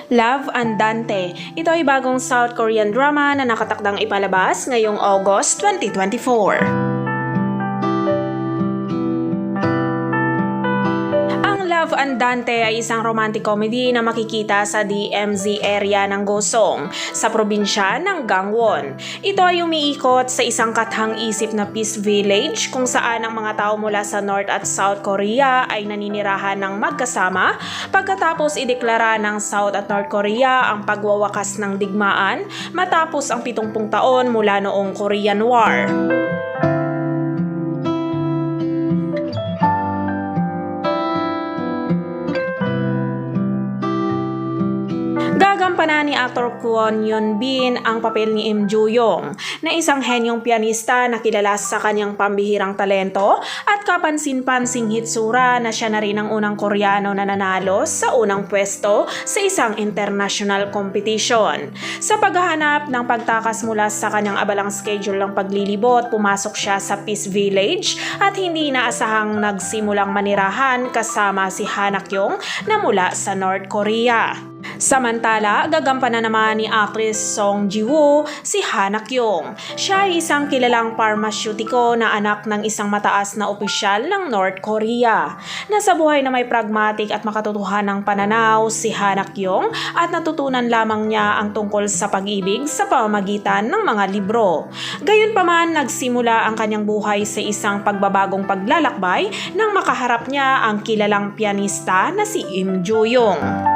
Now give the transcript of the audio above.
Love Andante. Ito ay bagong South Korean drama na nakatakdang ipalabas ngayong August 2024. Love Andante ay isang romantic comedy na makikita sa DMZ area ng Gosong, sa probinsya ng Gangwon. Ito ay umiikot sa isang kathang-isip na peace village kung saan ang mga tao mula sa North at South Korea ay naninirahan ng magkasama pagkatapos ideklara ng South at North Korea ang pagwawakas ng digmaan matapos ang 70 taon mula noong Korean War. Gagampanan ni actor Kwon Yoon Bin ang papel ni Im Joo Young na isang henyong pianista na kilala sa kanyang pambihirang talento at kapansin-pansing hitsura na siya na rin ang unang Koreano na nanalo sa unang pwesto sa isang international competition. Sa paghahanap ng pagtakas mula sa kanyang abalang schedule ng paglilibot, pumasok siya sa Peace Village at hindi inaasahang nagsimulang manirahan kasama si Han Ak-yong na mula sa North Korea. Samantala, gagampanan naman ni actress Song Ji-woo si Han Ak-yong. Siya ay isang kilalang parmasyutiko na anak ng isang mataas na opisyal ng North Korea. Nasa buhay na may pragmatic at makatotohanang pananaw si Han Ak-yong at natutunan lamang niya ang tungkol sa pag-ibig sa pamamagitan ng mga libro. Gayunpaman, nagsimula ang kanyang buhay sa isang pagbabagong paglalakbay nang makaharap niya ang kilalang pianista na si Im Joo Young.